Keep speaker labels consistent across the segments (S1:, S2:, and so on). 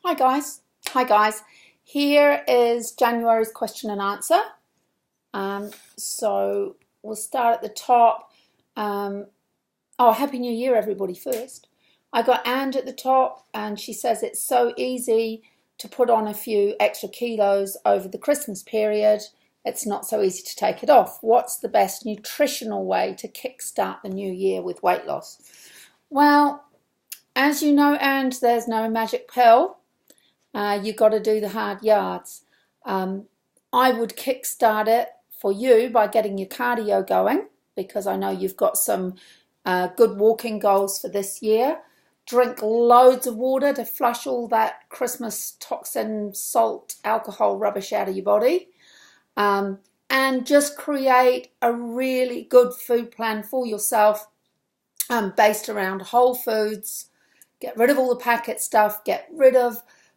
S1: Hi guys. Hi guys. Here is January's question and answer. So we'll start at the top. Happy New Year everybody first. I got Ange at the top and she says it's so easy to put on a few extra kilos over the Christmas period. It's not so easy to take it off. What's the best nutritional way to kickstart the new year with weight loss? Well, as you know, Ange, there's no magic pill. You've got to do the hard yards. I would kickstart it for you by getting your cardio going, because I know you've got some good walking goals for this year. Drink loads of water to flush all that Christmas toxin, salt, alcohol rubbish out of your body. And just create a really good food plan for yourself based around whole foods. Get rid of all the packet stuff,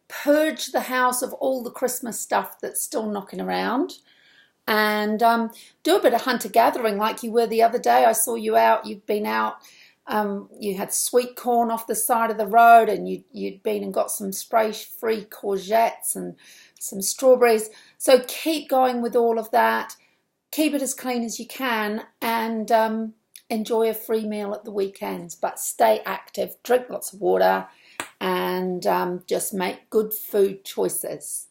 S1: purge the house of all the Christmas stuff that's still knocking around, and do a bit of hunter-gathering like you were the other day. I saw you out, you've been out, you had sweet corn off the side of the road, and you'd been and got some spray-free courgettes and some strawberries. So keep going with all of that, keep it as clean as you can, and enjoy a free meal at the weekends, but stay active, drink lots of water, and just make good food choices.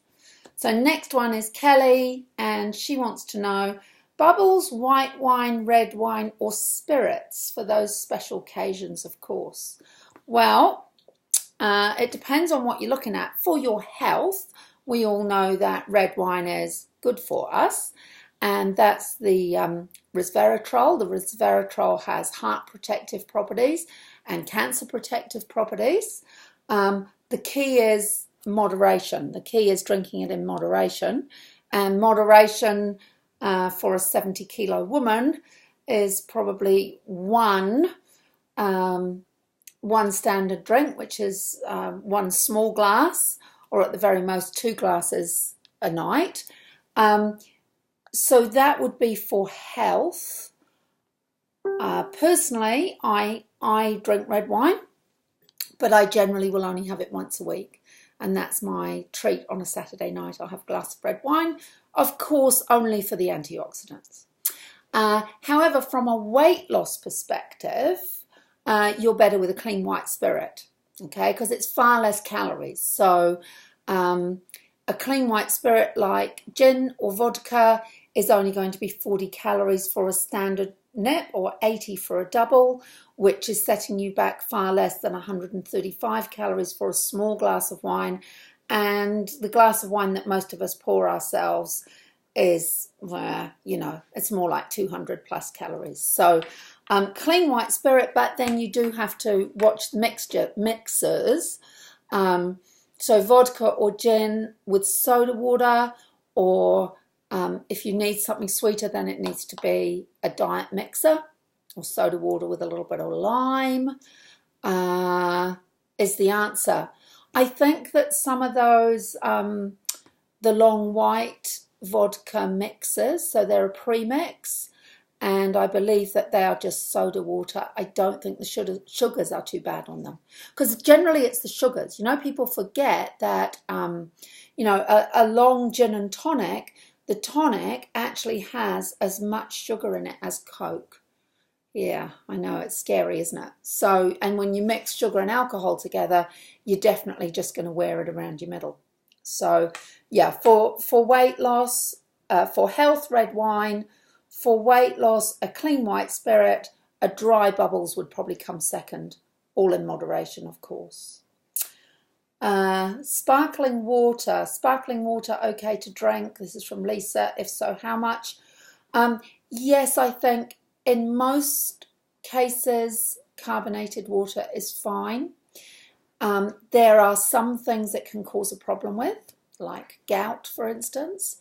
S1: So next one is Kelly, and she wants to know bubbles, white wine, red wine, or spirits for those special occasions, of course. Well, it depends on what you're looking at. For your health, we all know that red wine is good for us, and that's the resveratrol. The resveratrol has heart protective properties and cancer protective properties. The key is moderation. The key is drinking it in moderation, and moderation for a 70-kilo woman is probably one standard drink, which is one small glass, or at the very most 2 glasses a night. So that would be for health. Personally, I drink red wine, but I generally will only have it once a week, and that's my treat on a Saturday night. I'll have a glass of red wine, of course, only for the antioxidants. However, from a weight loss perspective, you're better with a clean white spirit, okay, because it's far less calories. So a clean white spirit like gin or vodka is only going to be 40 calories for a standard nip, or 80 for a double, which is setting you back far less than 135 calories for a small glass of wine. And the glass of wine that most of us pour ourselves is, it's more like 200 plus calories. So clean white spirit, but then you do have to watch the mixers. So vodka or gin with soda water, or if you need something sweeter, then it needs to be a diet mixer, or soda water with a little bit of lime is the answer. I think that some of those, the long white vodka mixers, so they're a premix, and I believe that they are just soda water. I don't think the sugars are too bad on them, because generally it's the sugars. People forget that, a long gin and tonic, the tonic actually has as much sugar in it as Coke. Yeah, I know, it's scary, isn't it? So, and when you mix sugar and alcohol together, you're definitely just going to wear it around your middle. So, yeah, for weight loss, for health, red wine. For weight loss, a clean white spirit. A dry bubbles would probably come second, all in moderation, of course. Sparkling water. Sparkling water okay to drink? This is from Lisa. If so, how much? Yes, I think in most cases carbonated water is fine. There are some things that can cause a problem with, like gout, for instance.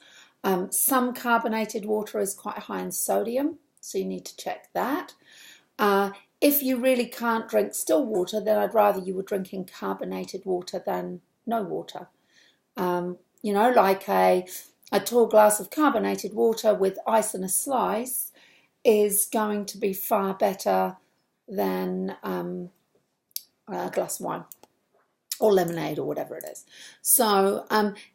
S1: Some carbonated water is quite high in sodium, so you need to check that. If you really can't drink still water, then I'd rather you were drinking carbonated water than no water. Like a tall glass of carbonated water with ice and a slice is going to be far better than a glass of wine. or lemonade or whatever it is. So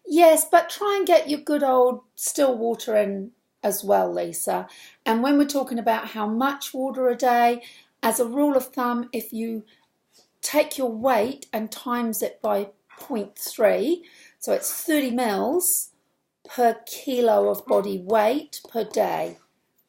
S1: yes, but try and get your good old still water in as well, Lisa. And when we're talking about how much water a day, as a rule of thumb, if you take your weight and times it by 0.3, so it's 30 mils per kilo of body weight per day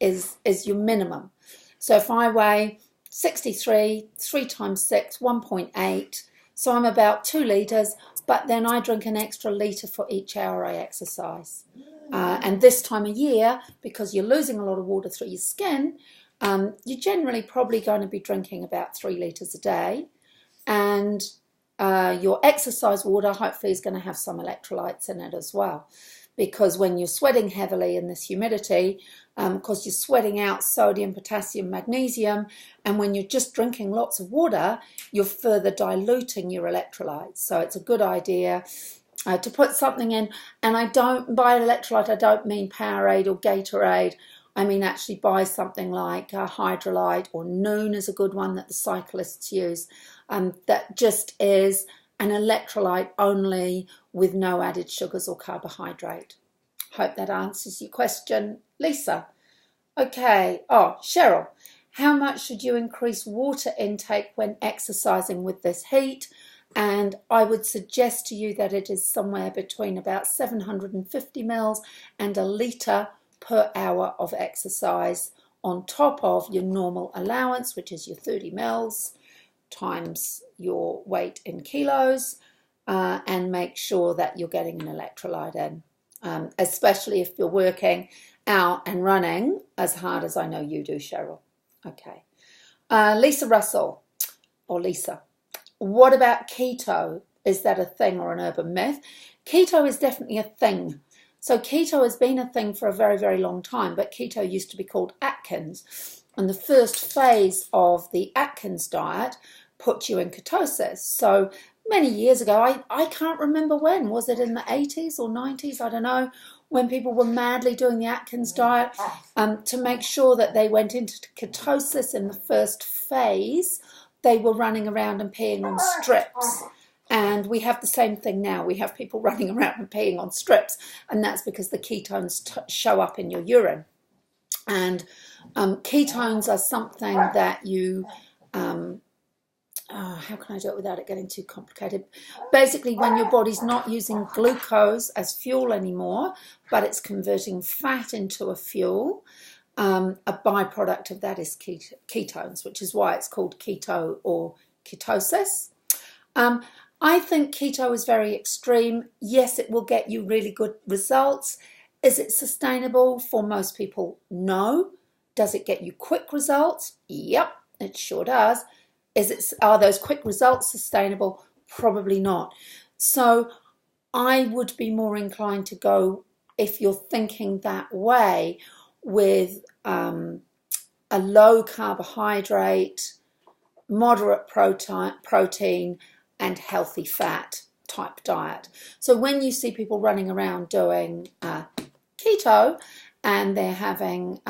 S1: is your minimum. So if I weigh 63, 3 times 6, 1.8, so I'm about 2 litres, but then I drink an extra litre for each hour I exercise. And this time of year, because you're losing a lot of water through your skin, you're generally probably going to be drinking about 3 litres a day. And your exercise water hopefully is going to have some electrolytes in it as well. Because when you're sweating heavily in this humidity, because you're sweating out sodium, potassium, magnesium, and when you're just drinking lots of water, you're further diluting your electrolytes. So it's a good idea to put something in. And by electrolyte, I don't mean Powerade or Gatorade. I mean actually buy something like Hydrolyte, or Noon is a good one that the cyclists use. That just is an electrolyte only with no added sugars or carbohydrate. Hope that answers your question, Lisa. Okay, Cheryl, how much should you increase water intake when exercising with this heat? And I would suggest to you that it is somewhere between about 750 mils and a litre per hour of exercise on top of your normal allowance, which is your 30 mils times your weight in kilos, and make sure that you're getting an electrolyte in, especially if you're working out and running as hard as I know you do, Cheryl. Okay. Lisa Russell, or Lisa, what about keto? Is that a thing or an urban myth? Keto is definitely a thing. So keto has been a thing for a very, very long time, but keto used to be called Atkins. And the first phase of the Atkins diet put you in ketosis. So many years ago, I can't remember when, was it in the 80s or 90s? I don't know, when people were madly doing the Atkins diet to make sure that they went into ketosis in the first phase. They were running around and peeing on strips. And we have the same thing now. We have people running around and peeing on strips, and that's because the ketones show up in your urine. And ketones are something that you, how can I do it without it getting too complicated? Basically, when your body's not using glucose as fuel anymore, but it's converting fat into a fuel, a byproduct of that is ketones, which is why it's called keto or ketosis. I think keto is very extreme. Yes, it will get you really good results. Is it sustainable? For most people, no. Does it get you quick results? Yep, it sure does. Are those quick results sustainable? Probably not. So I would be more inclined to go, if you're thinking that way, with a low carbohydrate, moderate protein and healthy fat type diet. So when you see people running around doing keto and they're having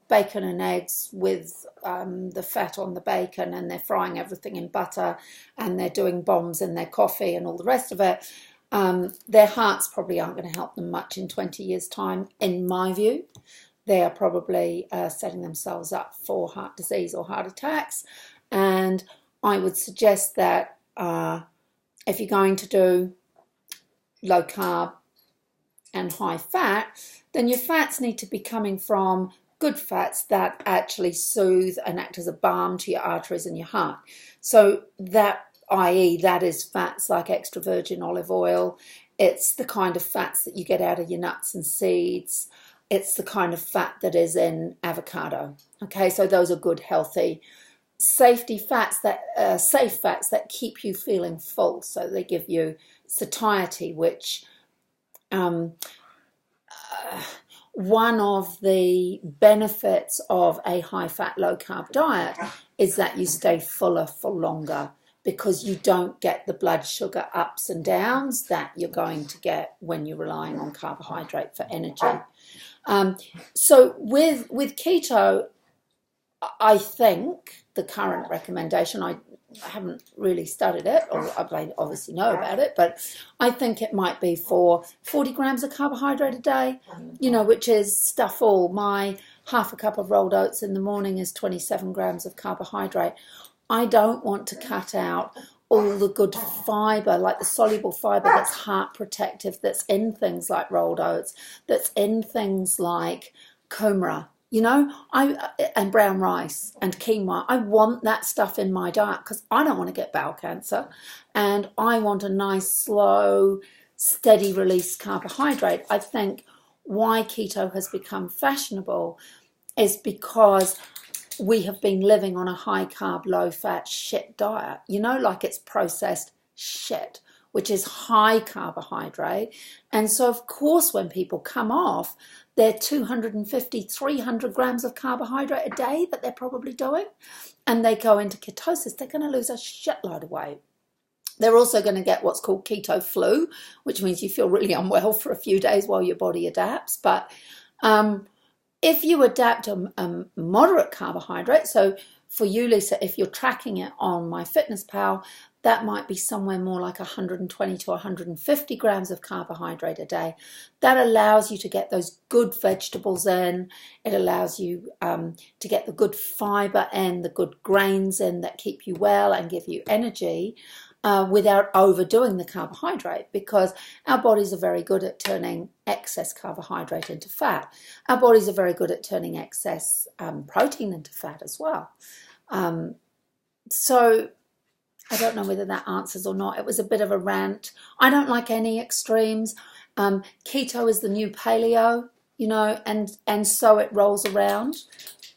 S1: bacon and eggs with the fat on the bacon, and they're frying everything in butter, and they're doing bombs in their coffee and all the rest of it, their hearts probably aren't going to help them much in 20 years' time, in my view. They are probably setting themselves up for heart disease or heart attacks. And I would suggest that if you're going to do low carb and high fat, then your fats need to be coming from good fats that actually soothe and act as a balm to your arteries and your heart. So that, i.e., that is fats like extra virgin olive oil. It's the kind of fats that you get out of your nuts and seeds. It's the kind of fat that is in avocado. Okay, so those are good, healthy, safe fats that keep you feeling full. So they give you satiety, which one of the benefits of a high-fat, low-carb diet is that you stay fuller for longer, because you don't get the blood sugar ups and downs that you're going to get when you're relying on carbohydrate for energy. So with keto, I think the current recommendation, haven't really studied it, or I obviously know about it, but I think it might be for 40 grams of carbohydrate a day, which is stuff all. My half a cup of rolled oats in the morning is 27 grams of carbohydrate. I don't want to cut out all the good fibre, like the soluble fibre that's heart protective, that's in things like rolled oats, that's in things like kumara, and brown rice and quinoa. I want that stuff in my diet because I don't want to get bowel cancer, and I want a nice, slow, steady release carbohydrate. I think why keto has become fashionable is because we have been living on a high carb, low fat shit diet, like it's processed shit, which is high carbohydrate. And so, of course, when people come off their 250, 300 grams of carbohydrate a day that they're probably doing, and they go into ketosis, they're going to lose a shitload of weight. They're also going to get what's called keto flu, which means you feel really unwell for a few days while your body adapts. But if you adapt a moderate carbohydrate, so for you, Lisa, if you're tracking it on MyFitnessPal, that might be somewhere more like 120 to 150 grams of carbohydrate a day. That allows you to get those good vegetables in. It allows you to get the good fibre in, the good grains in that keep you well and give you energy. Without overdoing the carbohydrate, because our bodies are very good at turning excess carbohydrate into fat. Our bodies are very good at turning excess protein into fat as well. So I don't know whether that answers or not. It was a bit of a rant. I don't like any extremes. Keto is the new paleo, and so it rolls around.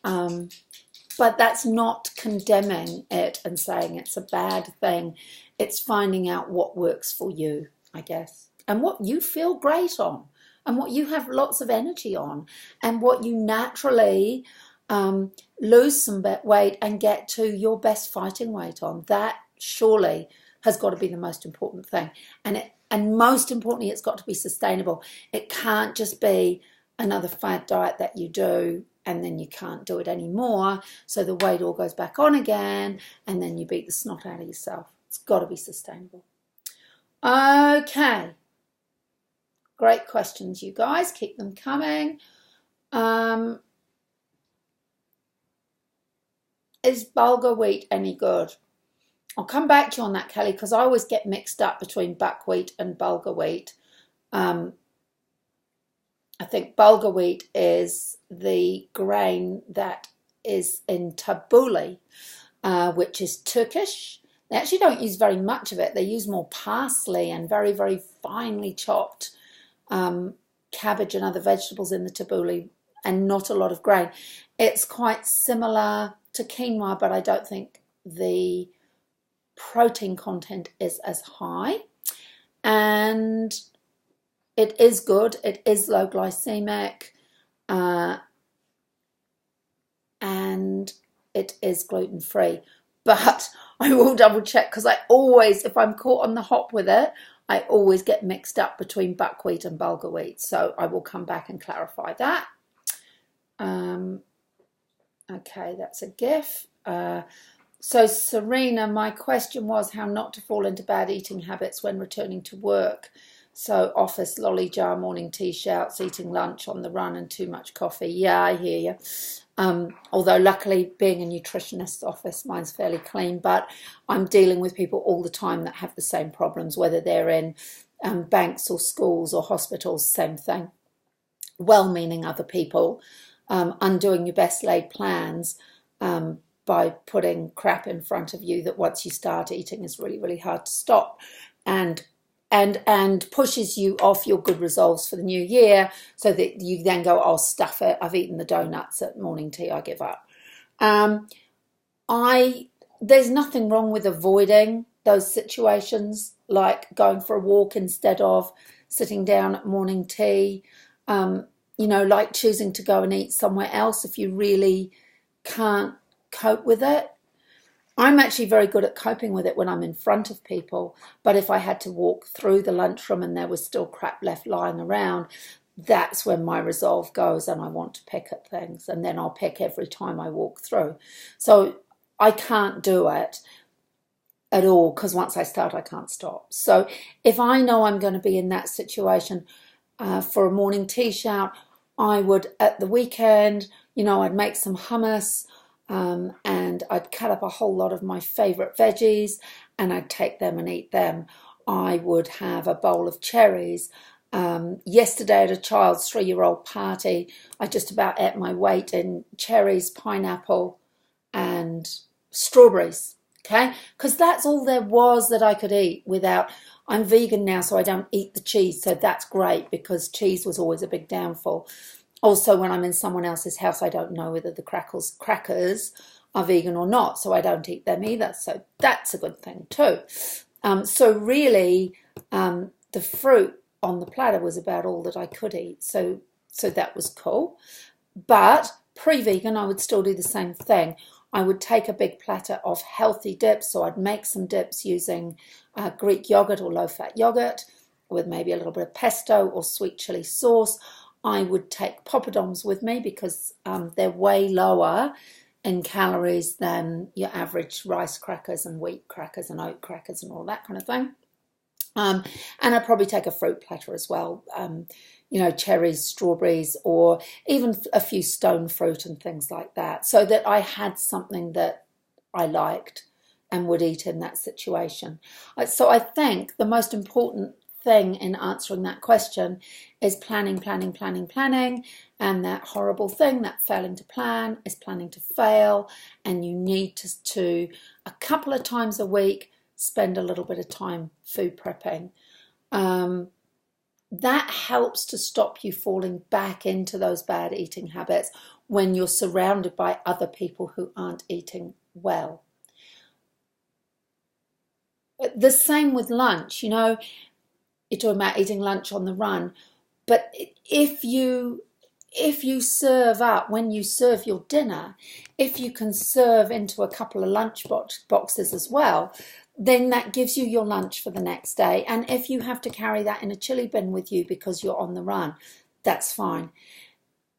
S1: But that's not condemning it and saying it's a bad thing. It's finding out what works for you, I guess, and what you feel great on, and what you have lots of energy on, and what you naturally lose some weight and get to your best fighting weight on. That surely has got to be the most important thing. And most importantly, it's got to be sustainable. It can't just be another fad diet that you do and then you can't do it anymore, so the weight all goes back on again, and then you beat the snot out of yourself. It's got to be sustainable. Okay. Great questions, you guys. Keep them coming. Is bulgur wheat any good? I'll come back to you on that, Kelly, because I always get mixed up between buckwheat and bulgur wheat. I think bulgur wheat is the grain that is in tabbouleh, which is Turkish. They actually don't use very much of it. They use more parsley and very, very finely chopped cabbage and other vegetables in the tabbouleh, and not a lot of grain. It's quite similar to quinoa, but I don't think the protein content is as high. And it is good. It is low glycemic, and it is gluten-free. But I will double check, because I always, if I'm caught on the hop with it, I always get mixed up between buckwheat and bulgur wheat. So I will come back and clarify that. Okay, that's a GIF. So Serena, my question was how not to fall into bad eating habits when returning to work. So office, lolly jar, morning tea, shouts, eating lunch on the run and too much coffee. Yeah, I hear you. Although luckily being a nutritionist's office, mine's fairly clean, but I'm dealing with people all the time that have the same problems, whether they're in banks or schools or hospitals, same thing. Well-meaning other people, undoing your best laid plans by putting crap in front of you that once you start eating is really, really hard to stop. And pushes you off your good resolves for the new year, so that you then go, oh, stuff it, I've eaten the donuts at morning tea, I give up. There's nothing wrong with avoiding those situations, like going for a walk instead of sitting down at morning tea, like choosing to go and eat somewhere else if you really can't cope with it. I'm actually very good at coping with it when I'm in front of people, but if I had to walk through the lunchroom and there was still crap left lying around, that's when my resolve goes and I want to pick at things, and then I'll pick every time I walk through. So I can't do it. at all, because once I start, I can't stop. So if I know I'm going to be in that situation for a morning tea shout, I would, at the weekend, I'd make some hummus, and I'd cut up a whole lot of my favourite veggies and I'd take them and eat them. I would have a bowl of cherries. Yesterday at a child's 3-year-old party, I just about ate my weight in cherries, pineapple and strawberries. Okay, because that's all there was that I could eat without. I'm vegan now, so I don't eat the cheese, so that's great, because cheese was always a big downfall. Also, when I'm in someone else's house, I don't know whether the crackers are vegan or not, so I don't eat them either, so that's a good thing too. So really, the fruit on the platter was about all that I could eat, so that was cool. But pre-vegan, I would still do the same thing. I would take a big platter of healthy dips, so I'd make some dips using Greek yogurt or low-fat yogurt with maybe a little bit of pesto or sweet chili sauce. I would take poppadoms with me because they're way lower in calories than your average rice crackers and wheat crackers and oat crackers and all that kind of thing. And I'd probably take a fruit platter as well, cherries, strawberries, or even a few stone fruit and things like that, so that I had something that I liked and would eat in that situation. So I think the most important thing in answering that question is planning, planning, planning, planning, and that horrible thing, that failing to plan, is planning to fail, and you need to a couple of times a week spend a little bit of time food prepping. That helps to stop you falling back into those bad eating habits when you're surrounded by other people who aren't eating well. The same with lunch, you're talking about eating lunch on the run, but if you serve up, when you serve your dinner, if you can serve into a couple of lunch boxes as well, then that gives you your lunch for the next day. And if you have to carry that in a chili bin with you because you're on the run, that's fine.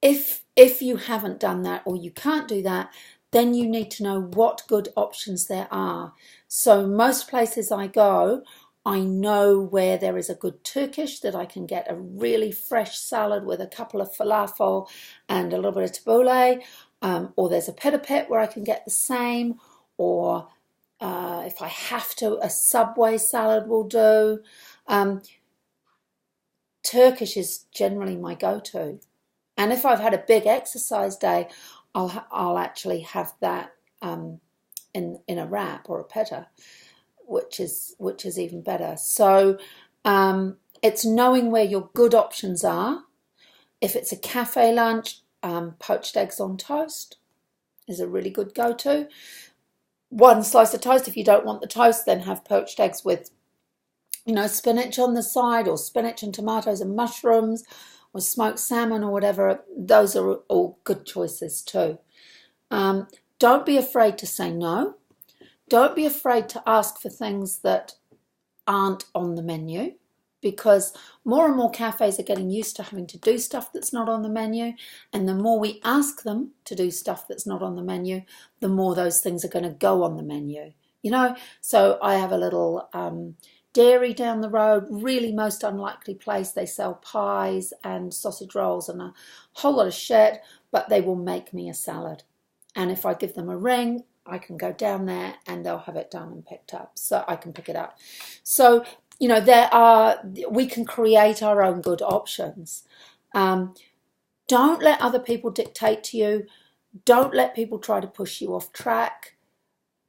S1: If you haven't done that or you can't do that, then you need to know what good options there are. So most places I go, I know where there is a good Turkish that I can get a really fresh salad with a couple of falafel and a little bit of tabbouleh, or there's a pita pit where I can get the same, or if I have to, a Subway salad will do. Turkish is generally my go-to. And if I've had a big exercise day, I'll actually have that in a wrap or a pita, which is even better. So it's knowing where your good options are. If it's a cafe lunch, poached eggs on toast is a really good go-to. One slice of toast. If you don't want the toast, then have poached eggs with, spinach on the side, or spinach and tomatoes and mushrooms, or smoked salmon or whatever. Those are all good choices too. Don't be afraid to say no. Don't be afraid to ask for things that aren't on the menu, because more and more cafes are getting used to having to do stuff that's not on the menu, and the more we ask them to do stuff that's not on the menu, the more those things are going to go on the menu. So I have a little dairy down the road, really most unlikely place. They sell pies and sausage rolls and a whole lot of shit, but they will make me a salad. And if I give them a ring, I can go down there and they'll have it done and picked up, so I can pick it up. So we can create our own good options. Don't let other people dictate to you. Don't let people try to push you off track.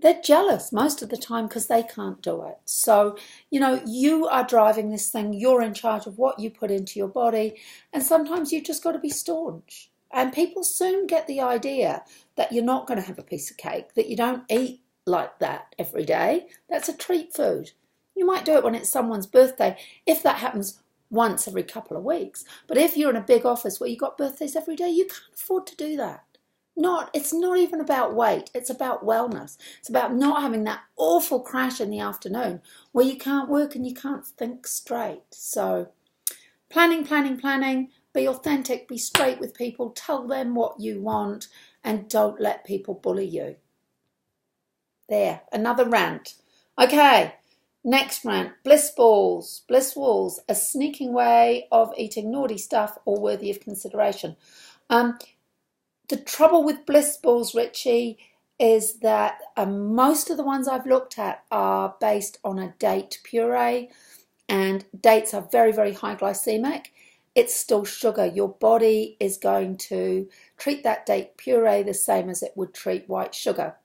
S1: They're jealous most of the time because they can't do it. So, you are driving this thing. You're in charge of what you put into your body. And sometimes you just got to be staunch. And people soon get the idea that you're not going to have a piece of cake, that you don't eat like that every day. That's a treat food. You might do it when it's someone's birthday, if that happens once every couple of weeks. But if you're in a big office where you've got birthdays every day, you can't afford to do that. It's not even about weight. It's about wellness. It's about not having that awful crash in the afternoon where you can't work and you can't think straight. So planning, planning, planning. Be authentic, be straight with people, tell them what you want, and don't let people bully you. There, another rant. Okay, next rant, bliss balls. Bliss balls, a sneaking way of eating naughty stuff or worthy of consideration. The trouble with bliss balls, Richie, is that most of the ones I've looked at are based on a date puree, and dates are very, very high glycemic. It's still sugar. Your body is going to treat that date puree the same as it would treat white sugar.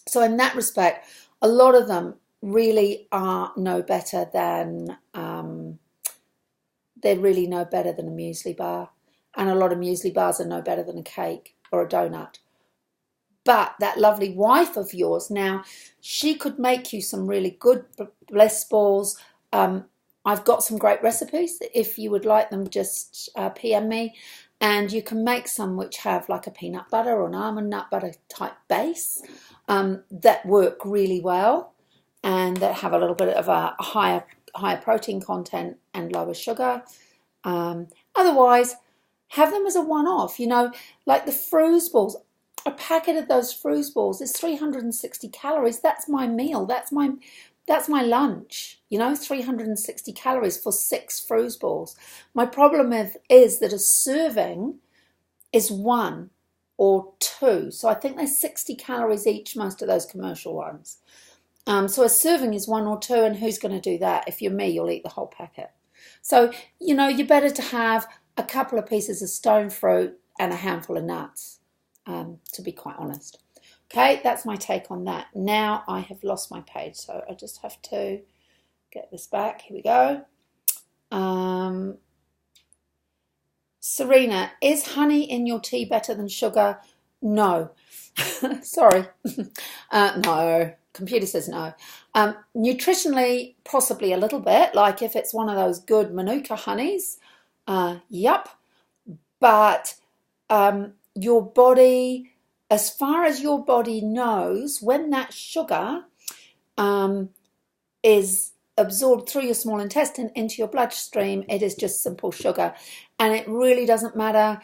S1: So in that respect, a lot of them really are no better than, they're really no better than a muesli bar. And a lot of muesli bars are no better than a cake or a donut. But that lovely wife of yours, now, she could make you some really good bliss balls. I've got some great recipes. If you would like them, just PM me. And you can make some which have like a peanut butter or an almond nut butter type base that work really well and that have a little bit of a higher protein content and lower sugar. Otherwise, have them as a one-off, like the Fruz balls. A packet of those Fruz balls is 360 calories. That's my meal. That's my lunch, 360 calories for 6 Fruz balls. My problem is that a serving is 1 or 2. So I think there's 60 calories each, most of those commercial ones. So a serving is 1 or 2, and who's going to do that? If you're me, you'll eat the whole packet. So, you're better to have a couple of pieces of stone fruit and a handful of nuts, to be quite honest. Okay, that's my take on that. Now I have lost my page, so I just have to get this back. Here we go. Serena, is honey in your tea better than sugar? No. Sorry. No. Computer says no. Nutritionally, possibly a little bit, like if it's one of those good Manuka honeys. Yup. But your body, as far as your body knows, when that sugar is absorbed through your small intestine into your bloodstream, it is just simple sugar. And it really doesn't matter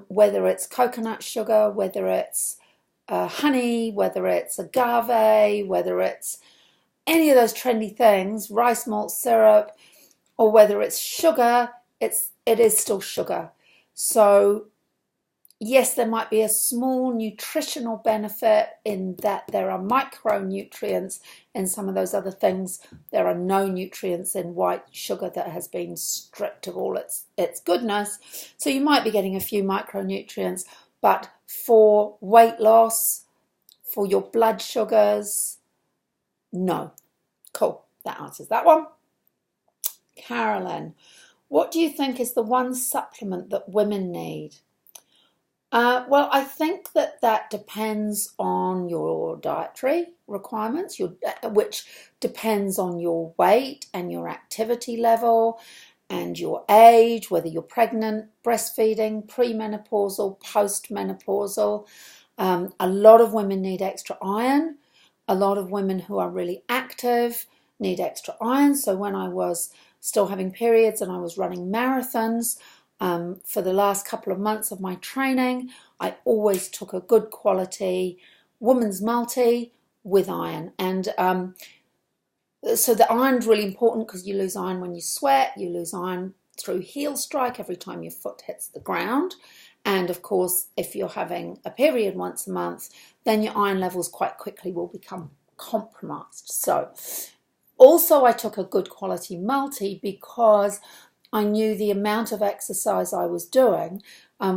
S1: whether it's coconut sugar, whether it's honey, whether it's agave, whether it's any of those trendy things, rice malt syrup, or whether it's sugar, it is still sugar. So yes, there might be a small nutritional benefit in that there are micronutrients in some of those other things. There are no nutrients in white sugar that has been stripped of all its goodness. So you might be getting a few micronutrients, but for weight loss, for your blood sugars, no. Cool, that answers that one. Carolyn, what do you think is the one supplement that women need? Well, I think that depends on your dietary requirements, which depends on your weight and your activity level and your age, whether you're pregnant, breastfeeding, premenopausal, postmenopausal. A lot of women need extra iron. A lot of women who are really active need extra iron. So when I was still having periods and I was running marathons, for the last couple of months of my training, I always took a good quality woman's multi with iron. And so the iron's really important because you lose iron when you sweat, you lose iron through heel strike every time your foot hits the ground. And of course, if you're having a period once a month, then your iron levels quite quickly will become compromised. So also I took a good quality multi because I knew the amount of exercise I was doing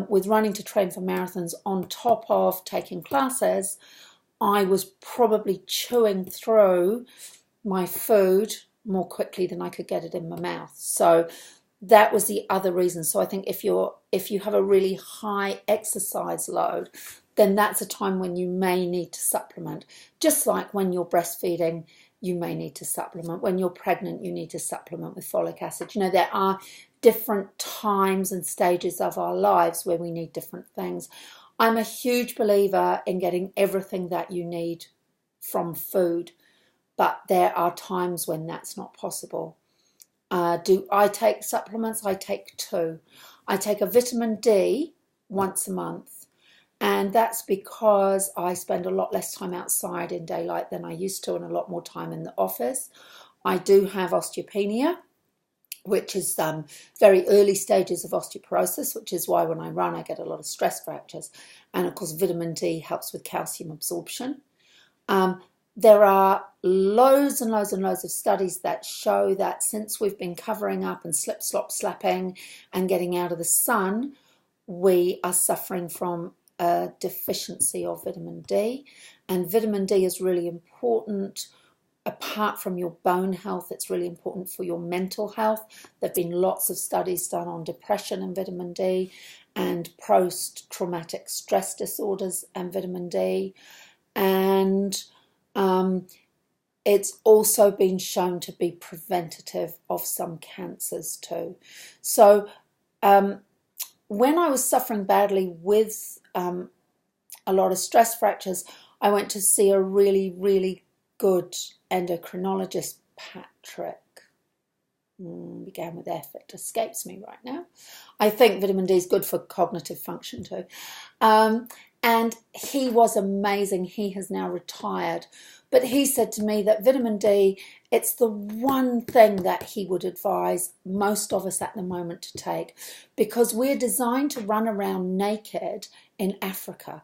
S1: with running to train for marathons on top of taking classes. I was probably chewing through my food more quickly than I could get it in my mouth. So that was the other reason. So I think if you have a really high exercise load, then that's a time when you may need to supplement. Just like when you're breastfeeding, you may need to supplement. When you're pregnant, you need to supplement with folic acid. There are different times and stages of our lives where we need different things. I'm a huge believer in getting everything that you need from food, but there are times when that's not possible. Do I take supplements? I take 2. I take a vitamin D once a month, And that's because I spend a lot less time outside in daylight than I used to and a lot more time in the office. I do have osteopenia, which is very early stages of osteoporosis, which is why when I run I get a lot of stress fractures. And of course vitamin D helps with calcium absorption. There are loads and loads and loads of studies that show that since we've been covering up and slip, slop, slapping and getting out of the sun, we are suffering from a deficiency of vitamin D. And vitamin D is really important. Apart from your bone health, it's really important for your mental health. There have been lots of studies done on depression and vitamin D, and post-traumatic stress disorders and vitamin D. And it's also been shown to be preventative of some cancers too. So when I was suffering badly with a lot of stress fractures, I went to see a really, really good endocrinologist, Patrick. Began with F, it escapes me right now. I think vitamin D is good for cognitive function too. And he was amazing. He has now retired. But he said to me that vitamin D, it's the one thing that he would advise most of us at the moment to take, because we're designed to run around naked in Africa,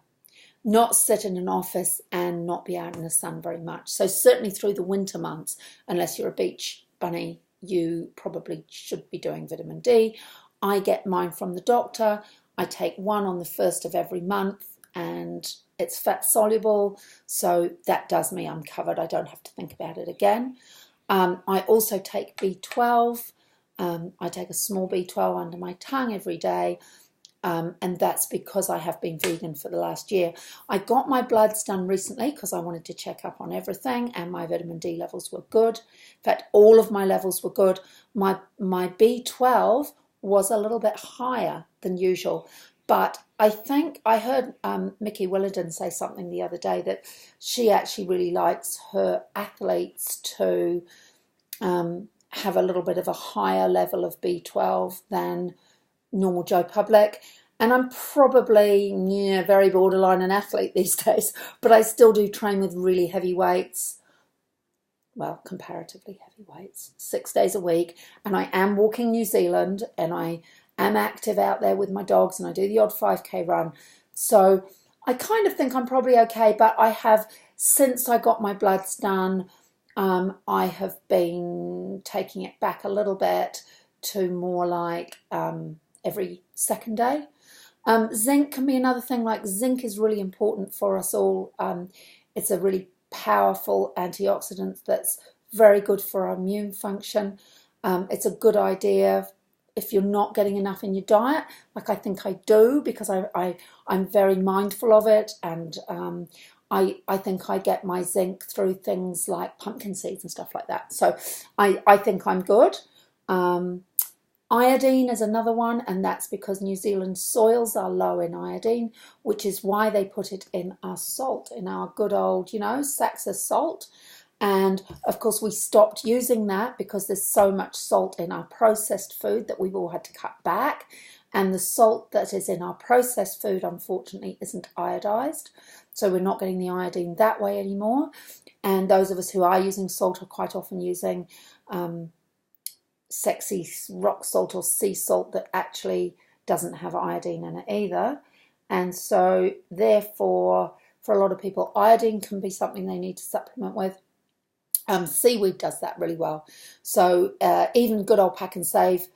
S1: not sit in an office and not be out in the sun very much. So certainly through the winter months, unless you're a beach bunny, you probably should be doing vitamin D. I get mine from the doctor. I take one on the 1st of every month, and it's fat soluble, so that does me I'm covered. I don't have to think about it again. I also take B12. I take a small B12 under my tongue every day, and that's because I have been vegan for the last year. I got my bloods done recently because I wanted to check up on everything, and my vitamin D levels were good. In fact, all of my levels were good. My B12 was a little bit higher than usual, but I think I heard Mickey Williden say something the other day that she actually really likes her athletes to have a little bit of a higher level of B12 than normal Joe Public. And I'm probably very borderline an athlete these days, but I still do train with really heavy weights. Well, comparatively heavy weights, 6 days a week. And I am walking New Zealand, and I am active out there with my dogs, and I do the odd 5K run. So I kind of think I'm probably okay, but I have, since I got my bloods done, I have been taking it back a little bit to more like every second day. Zinc can be another thing. Like, zinc is really important for us all. It's a really powerful antioxidant that's very good for our immune function. It's a good idea if you're not getting enough in your diet, like I think I do, because I'm very mindful of it, and I think I get my zinc through things like pumpkin seeds and stuff like that. So I think I'm good. Iodine is another one, and that's because New Zealand soils are low in iodine, which is why they put it in our salt, in our good old, Saxa salt. And of course we stopped using that because there's so much salt in our processed food that we've all had to cut back. And the salt that is in our processed food, unfortunately, isn't iodized. So we're not getting the iodine that way anymore. And those of us who are using salt are quite often using sexy rock salt or sea salt that actually doesn't have iodine in it either. And so therefore, for a lot of people, iodine can be something they need to supplement with. Seaweed does that really well. So even good old Pack and Save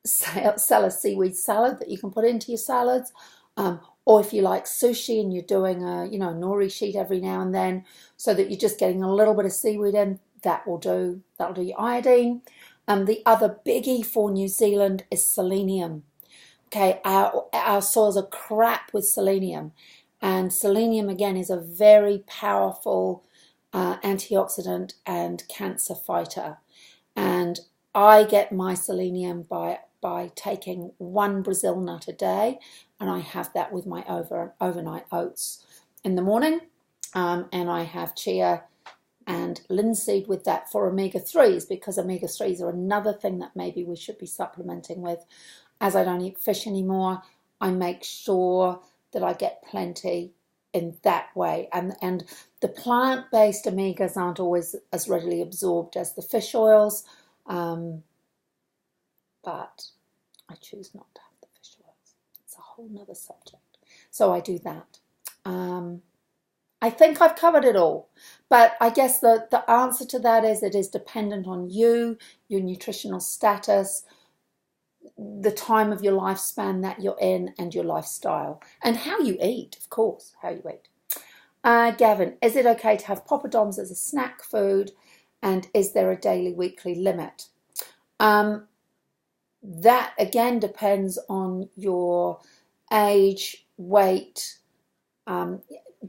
S1: sell a seaweed salad that you can put into your salads. Or if you like sushi and you're doing a nori sheet every now and then, so that you're just getting a little bit of seaweed in, that'll do your iodine. The other biggie for New Zealand is selenium. Okay, our soils are crap with selenium, and selenium again is a very powerful antioxidant and cancer fighter. And I get my selenium by taking one Brazil nut a day, and I have that with my overnight oats in the morning, and I have chia and linseed with that for omega-3s, because omega-3s are another thing that maybe we should be supplementing with. As I don't eat fish anymore, I make sure that I get plenty in that way. And the plant-based omegas aren't always as readily absorbed as the fish oils, but I choose not to have the fish oils. It's a whole nother subject. So I do that. I think I've covered it all, but I guess the answer to that is it is dependent on you, your nutritional status, the time of your lifespan that you're in, and your lifestyle, and how you eat, of course, how you eat. Gavin, is it okay to have poppadoms as a snack food, and is there a daily, weekly limit? That again depends on your age, weight.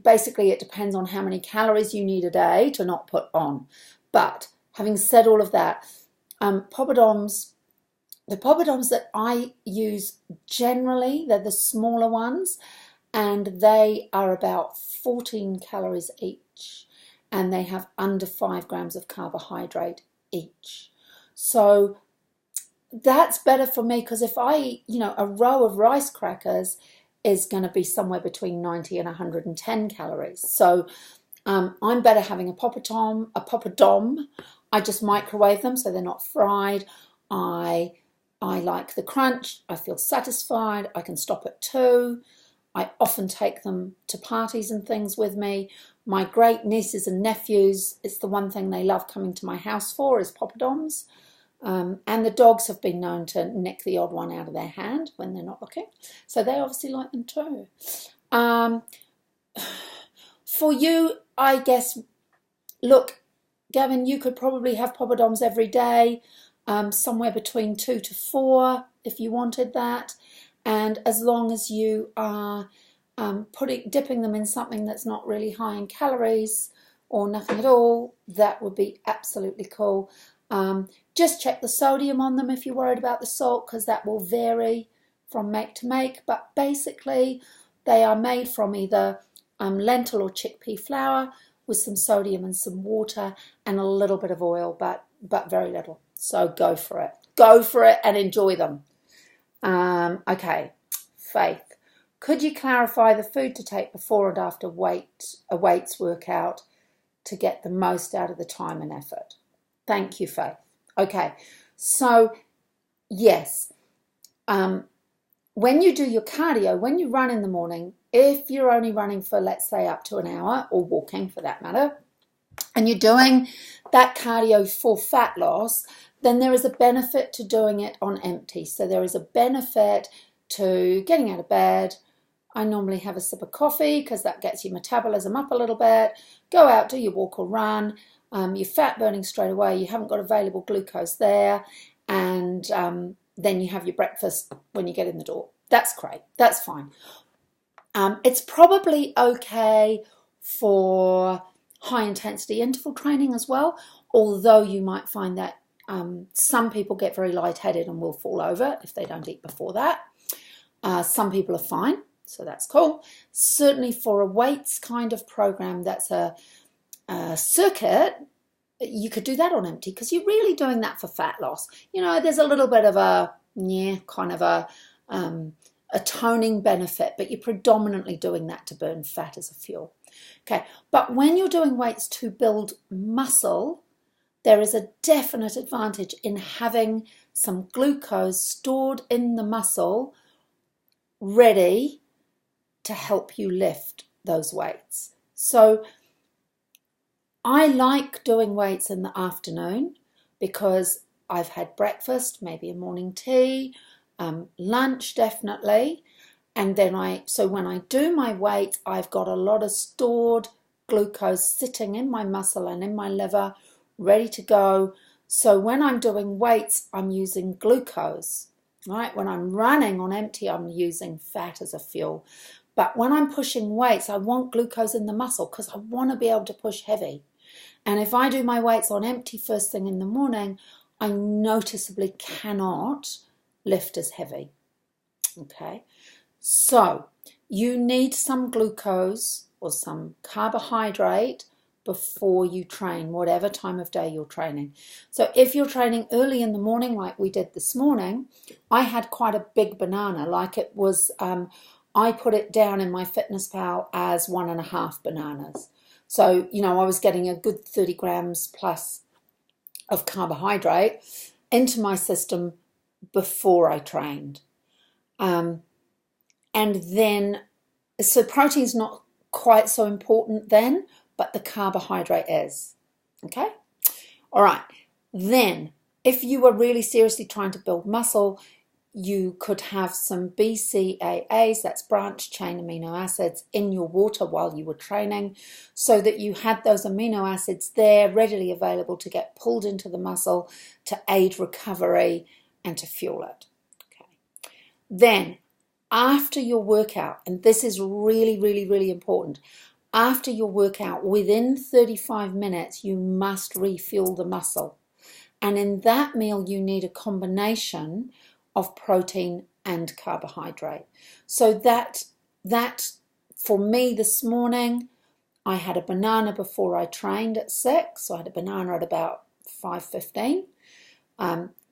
S1: Basically, it depends on how many calories you need a day to not put on. But having said all of that, poppadoms, the poppadoms that I use generally, they're the smaller ones, and they are about 14 calories each, and they have under 5 grams of carbohydrate each. So that's better for me, because if I eat, a row of rice crackers is going to be somewhere between 90 and 110 calories. So I'm better having a poppadom. I just microwave them so they're not fried. I like the crunch. I feel satisfied. I can stop at 2. I often take them to parties and things with me. My great nieces and nephews, it's the one thing they love coming to my house for, is poppadoms. And the dogs have been known to nick the odd one out of their hand when they're not looking. So they obviously like them too. For you, I guess, look, Gavin, you could probably have poppadoms every day, somewhere between 2 to 4 if you wanted that. And as long as you are dipping them in something that's not really high in calories or nothing at all, that would be absolutely cool. Just check the sodium on them if you're worried about the salt, because that will vary from make to make. But basically, they are made from either lentil or chickpea flour with some sodium and some water and a little bit of oil, but very little. So go for it. Go for it and enjoy them. Okay, Faith, could you clarify the food to take before and after a weights workout to get the most out of the time and effort? Thank you, Faith. Okay, so yes, when you do your cardio, when you run in the morning, if you're only running for, let's say, up to an hour, or walking for that matter, and you're doing that cardio for fat loss, then there is a benefit to doing it on empty. So there is a benefit to getting out of bed. I normally have a sip of coffee because that gets your metabolism up a little bit. Go out, do your walk or run. Your fat burning straight away. You haven't got available glucose there. And then you have your breakfast when you get in the door. That's great. That's fine. It's probably okay for high intensity interval training as well, although you might find that some people get very lightheaded and will fall over if they don't eat before that. Some people are fine, so that's cool. Certainly for a weights kind of program that's a circuit, you could do that on empty because you're really doing that for fat loss. There's a little bit of a toning benefit, but you're predominantly doing that to burn fat as a fuel. Okay, but when you're doing weights to build muscle, there is a definite advantage in having some glucose stored in the muscle ready to help you lift those weights. So I like doing weights in the afternoon because I've had breakfast, maybe a morning tea, lunch definitely, and then so when I do my weights, I've got a lot of stored glucose sitting in my muscle and in my liver, ready to go. So when I'm doing weights, I'm using glucose, right? When I'm running on empty, I'm using fat as a fuel. But when I'm pushing weights, I want glucose in the muscle because I want to be able to push heavy. And if I do my weights on empty first thing in the morning, I noticeably cannot lift as heavy. Okay, so you need some glucose or some carbohydrate before you train, whatever time of day you're training. So if you're training early in the morning like we did this morning, I had quite a big banana, like it was I put it down in my Fitness Pal as 1.5 bananas. So, you know, I was getting a good 30 grams plus of carbohydrate into my system before I trained. And then, so protein's not quite so important then, but the carbohydrate is. Okay? All right. Then, if you were really seriously trying to build muscle, you could have some BCAAs, that's branched chain amino acids, in your water while you were training, so that you had those amino acids there readily available to get pulled into the muscle to aid recovery and to fuel it. Okay. Then, after your workout, and this is really, really, really important, after your workout, within 35 minutes, you must refuel the muscle. And in that meal, you need a combination of protein and carbohydrate. So that for me this morning, I had a banana before I trained at 6. So I had a banana at about 5:15.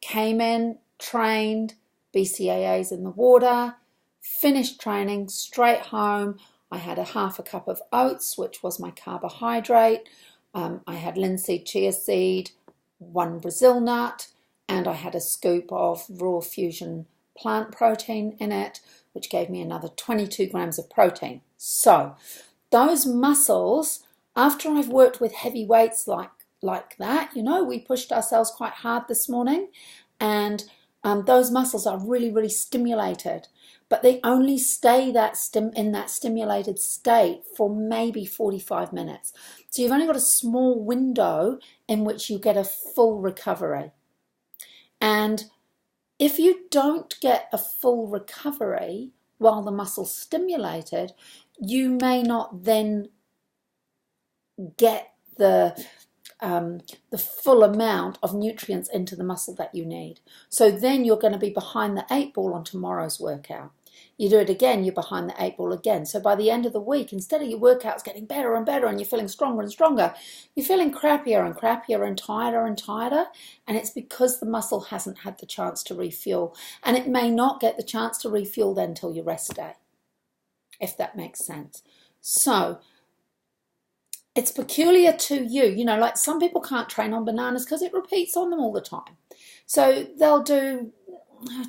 S1: Came in, trained, BCAAs in the water, finished training, straight home. I had a half a cup of oats, which was my carbohydrate. I had linseed chia seed, 1 Brazil nut, and I had a scoop of raw fusion plant protein in it, which gave me another 22 grams of protein. So those muscles, after I've worked with heavy weights like that, you know, we pushed ourselves quite hard this morning, and those muscles are really, really stimulated, but they only stay in that stimulated state for maybe 45 minutes. So you've only got a small window in which you get a full recovery. And if you don't get a full recovery while the muscle's stimulated, you may not then get the full amount of nutrients into the muscle that you need. So then you're going to be behind the 8 ball on tomorrow's workout. You do it again, you're behind the 8 ball again. So by the end of the week, instead of your workouts getting better and better and you're feeling stronger and stronger, you're feeling crappier and crappier and tighter. And it's because the muscle hasn't had the chance to refuel. And it may not get the chance to refuel then until your rest day, if that makes sense. So it's peculiar to you. You know, like some people can't train on bananas because it repeats on them all the time. So they'll do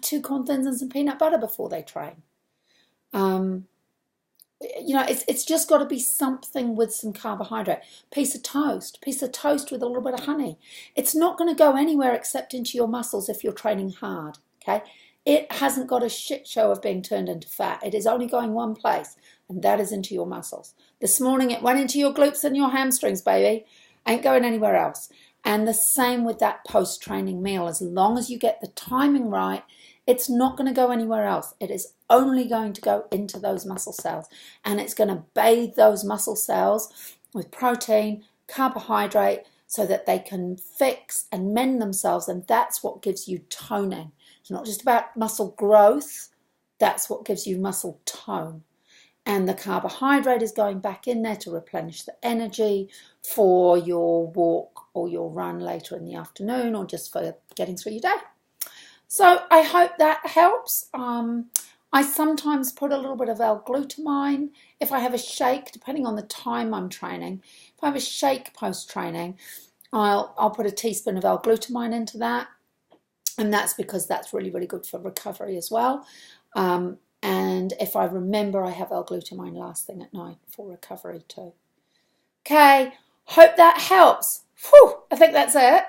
S1: 2 corn thins and some peanut butter before they train. You know, it's just got to be something with some carbohydrate. Piece of toast with a little bit of honey. It's not going to go anywhere except into your muscles if you're training hard, okay? It hasn't got a shit show of being turned into fat. It is only going one place, and that is into your muscles. This morning it went into your glutes and your hamstrings, baby. Ain't going anywhere else. And the same with that post-training meal. As long as you get the timing right, it's not going to go anywhere else. It is only going to go into those muscle cells. And it's going to bathe those muscle cells with protein, carbohydrate, so that they can fix and mend themselves. And that's what gives you toning. It's not just about muscle growth. That's what gives you muscle tone. And the carbohydrate is going back in there to replenish the energy for your walk or your run later in the afternoon, or just for getting through your day. So I hope that helps. I sometimes put a little bit of L-glutamine if I have a shake, depending on the time I'm training. If I have a shake post-training, I'll put a teaspoon of L-glutamine into that. And that's because that's really, really good for recovery as well. And if I remember, I have L-glutamine last thing at night for recovery too. Okay, hope that helps. Whew, I think that's it.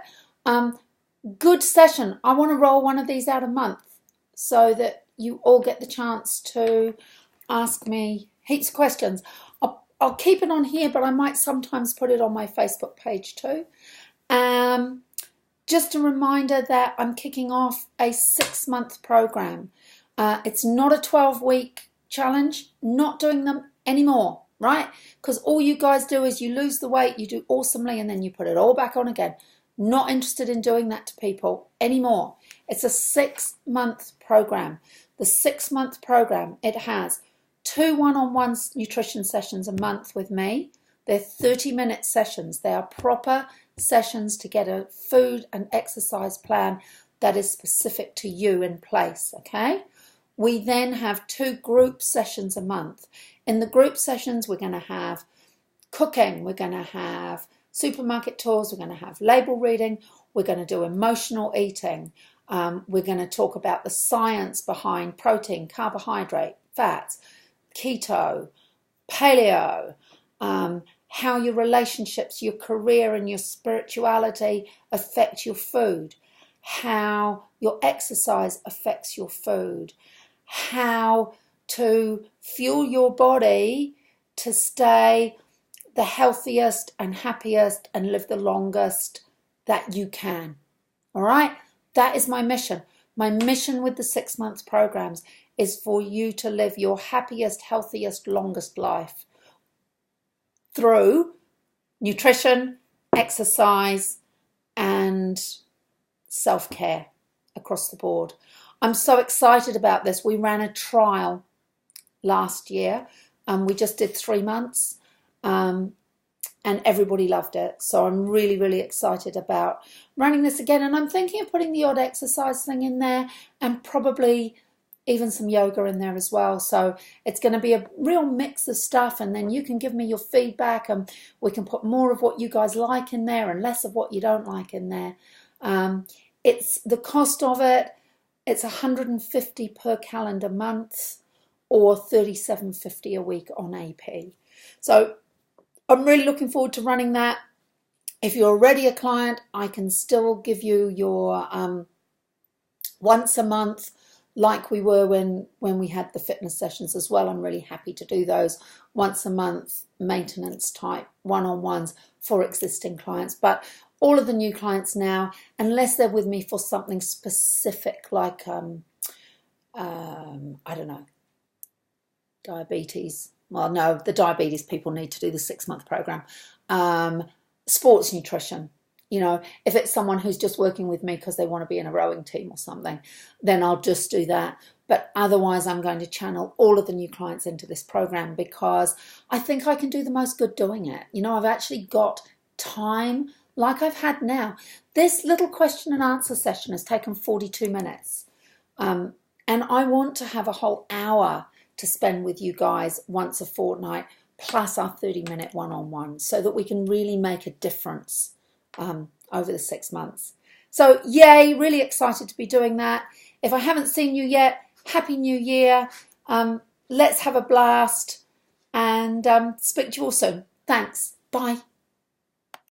S1: Good session. I want to roll one of these out a month so that you all get the chance to ask me heaps of questions. I'll keep it on here, but I might sometimes put it on my Facebook page too. Just a reminder that I'm kicking off a 6-month program. It's not a 12-week challenge, not doing them anymore, right? Because all you guys do is you lose the weight, you do awesomely, and then you put it all back on again. Not interested in doing that to people anymore. It's a 6-month program. The 6-month program, it has 2 one-on-one nutrition sessions a month with me. They're 30-minute sessions. They are proper sessions to get a food and exercise plan that is specific to you in place, okay? We then have 2 group sessions a month. In the group sessions, we're going to have cooking, we're going to have supermarket tours, we're going to have label reading, we're going to do emotional eating, we're going to talk about the science behind protein, carbohydrate, fats, keto, paleo, how your relationships, your career and your spirituality affect your food, how your exercise affects your food, how to fuel your body to stay the healthiest and happiest and live the longest that you can. All right? That is my mission. My mission with the 6 months programs is for you to live your happiest, healthiest, longest life through nutrition, exercise, and self-care across the board. I'm so excited about this. We ran a trial last year and we just did 3 months and everybody loved it. So I'm really, really excited about running this again. And I'm thinking of putting the odd exercise thing in there and probably even some yoga in there as well. So it's going to be a real mix of stuff, and then you can give me your feedback and we can put more of what you guys like in there and less of what you don't like in there. It's the cost of it. It's $150 per calendar month or $37.50 a week on AP. So I'm really looking forward to running that. If you're already a client, I can still give you your once a month, like we were when we had the fitness sessions as well. I'm really happy to do those once a month maintenance type one-on-ones for existing clients. But all of the new clients now, unless they're with me for something specific like, I don't know, diabetes. Well, no, the diabetes people need to do the 6 month program. Sports nutrition. You know, if it's someone who's just working with me because they want to be in a rowing team or something, then I'll just do that. But otherwise, I'm going to channel all of the new clients into this program because I think I can do the most good doing it. You know, I've actually got time like I've had now. This little question and answer session has taken 42 minutes. And I want to have a whole hour to spend with you guys once a fortnight, plus our 30-minute one-on-one, so that we can really make a difference over the 6 months. So yay, really excited to be doing that. If I haven't seen you yet, Happy New Year. Let's have a blast and speak to you all soon. Thanks. Bye.